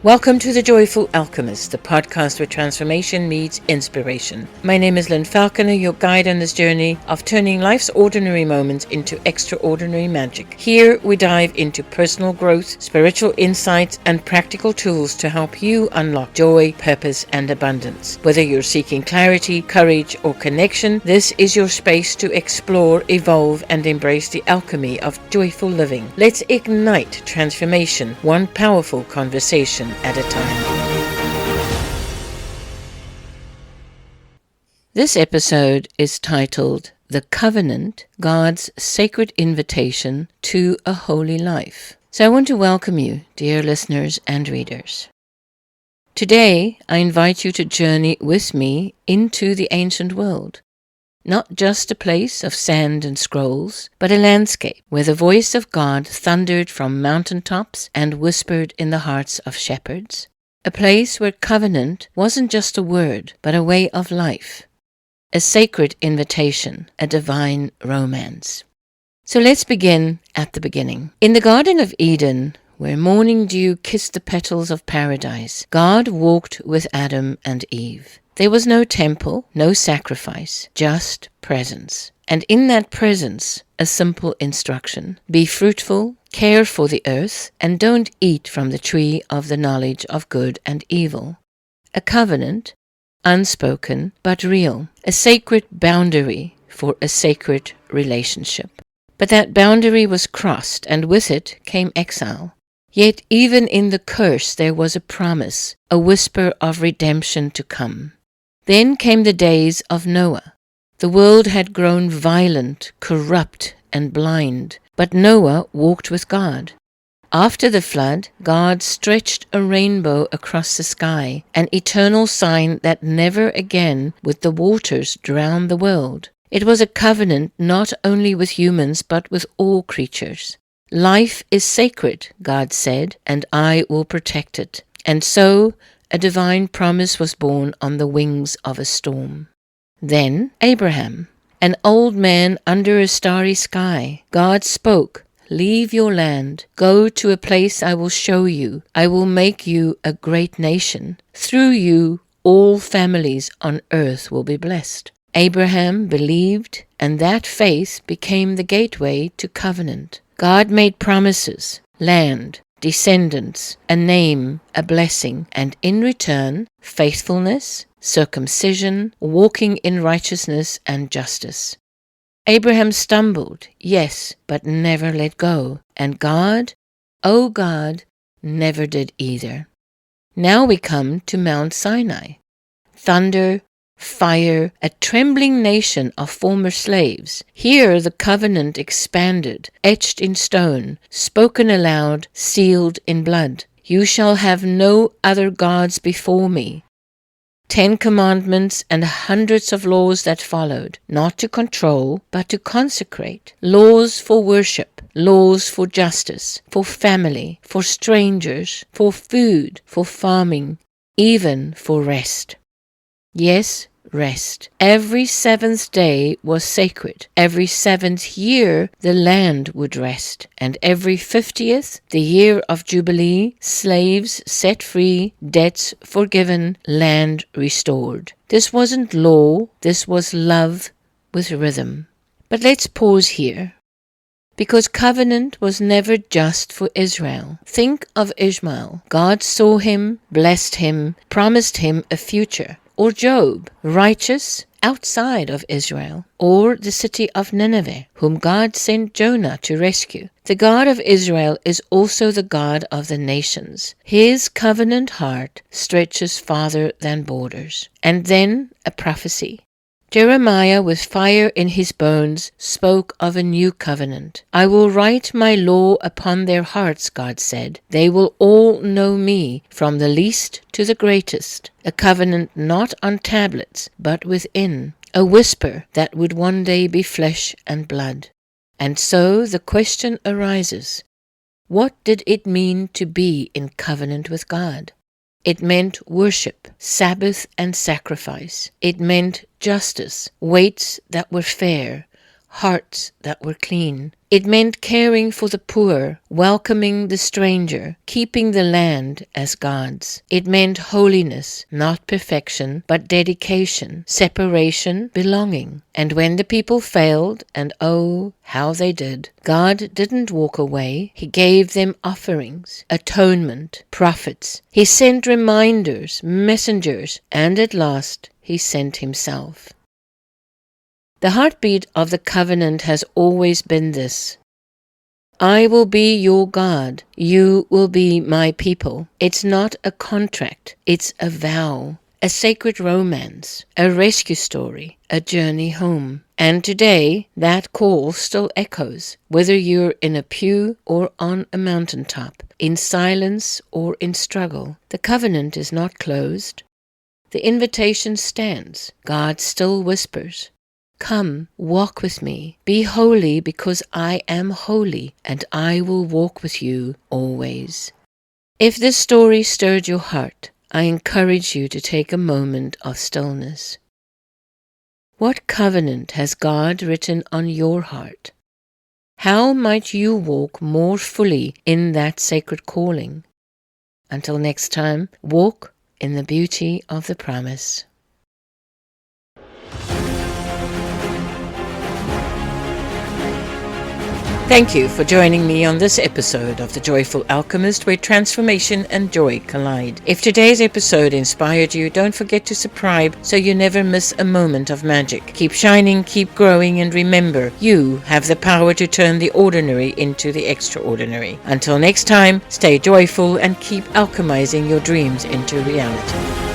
Welcome to The Joyful Alchemist, the podcast where transformation meets inspiration. My name is Lynn Falconer, your guide on this journey of turning life's ordinary moments into extraordinary magic. Here we dive into personal growth, spiritual insights, and practical tools to help you unlock joy, purpose, and abundance. Whether you're seeking clarity, courage, or connection, this is your space to explore, evolve, and embrace the alchemy of joyful living. Let's ignite transformation, one powerful conversation at a time. This episode is titled The Covenant, God's Sacred Invitation to a Holy Life. So I want to welcome you, dear listeners and readers. Today, I invite you to journey with me into the ancient world. Not just a place of sand and scrolls, but a landscape where the voice of God thundered from mountaintops and whispered in the hearts of shepherds. A place where covenant wasn't just a word, but a way of life. A sacred invitation, a divine romance. So let's begin at the beginning. In the Garden of Eden, where morning dew kissed the petals of paradise, God walked with Adam and Eve. There was no temple, no sacrifice, just presence. And in that presence, a simple instruction. Be fruitful, care for the earth, and don't eat from the tree of the knowledge of good and evil. A covenant, unspoken but real. A sacred boundary for a sacred relationship. But that boundary was crossed, and with it came exile. Yet even in the curse there was a promise, a whisper of redemption to come. Then came the days of Noah. The world had grown violent, corrupt, and blind, but Noah walked with God. After the flood, God stretched a rainbow across the sky, an eternal sign that never again would the waters drown the world. It was a covenant not only with humans, but with all creatures. Life is sacred, God said, and I will protect it. And so, a divine promise was born on the wings of a storm. Then Abraham, an old man under a starry sky, God spoke, "Leave your land, go to a place I will show you. I will make you a great nation. Through you, all families on earth will be blessed." Abraham believed, and that faith became the gateway to covenant. God made promises, land, descendants, a name, a blessing, and in return, faithfulness, circumcision, walking in righteousness and justice. Abraham stumbled, yes, but never let go. And God, oh God, never did either. Now we come to Mount Sinai. Thunder, fire, a trembling nation of former slaves. Here the covenant expanded, etched in stone, spoken aloud, sealed in blood. You shall have no other gods before me. 10 commandments and hundreds of laws that followed, not to control, but to consecrate. Laws for worship, laws for justice, for family, for strangers, for food, for farming, even for rest. Yes, rest. Every 7th day was sacred. Every 7th year the land would rest. And every 50th, the year of Jubilee, slaves set free, debts forgiven, land restored. This wasn't law, this was love with rhythm. But let's pause here. Because covenant was never just for Israel. Think of Ishmael. God saw him, blessed him, promised him a future. Or Job, righteous outside of Israel. Or the city of Nineveh, whom God sent Jonah to rescue. The God of Israel is also the God of the nations. His covenant heart stretches farther than borders. And then a prophecy. Jeremiah, with fire in his bones, spoke of a new covenant. I will write my law upon their hearts, God said. They will all know me, from the least to the greatest. A covenant not on tablets, but within. A whisper that would one day be flesh and blood. And so the question arises, what did it mean to be in covenant with God? It meant worship, Sabbath and sacrifice. It meant justice, weights that were fair, hearts that were clean. It meant caring for the poor, welcoming the stranger, keeping the land as God's. It meant holiness, not perfection, but dedication, separation, belonging. And when the people failed, and oh, how they did, God didn't walk away. He gave them offerings, atonement, prophets. He sent reminders, messengers, and at last He sent Himself. The heartbeat of the covenant has always been this: I will be your God, you will be my people. It's not a contract, it's a vow, a sacred romance, a rescue story, a journey home. And today, that call still echoes, whether you're in a pew or on a mountaintop, in silence or in struggle. The covenant is not closed. The invitation stands. God still whispers, come, walk with me. Be holy because I am holy, and I will walk with you always. If this story stirred your heart, I encourage you to take a moment of stillness. What covenant has God written on your heart? How might you walk more fully in that sacred calling? Until next time, walk in the beauty of the promise. Thank you for joining me on this episode of The Joyful Alchemist, where transformation and joy collide. If today's episode inspired you, don't forget to subscribe so you never miss a moment of magic. Keep shining, keep growing, and remember, you have the power to turn the ordinary into the extraordinary. Until next time, stay joyful and keep alchemizing your dreams into reality.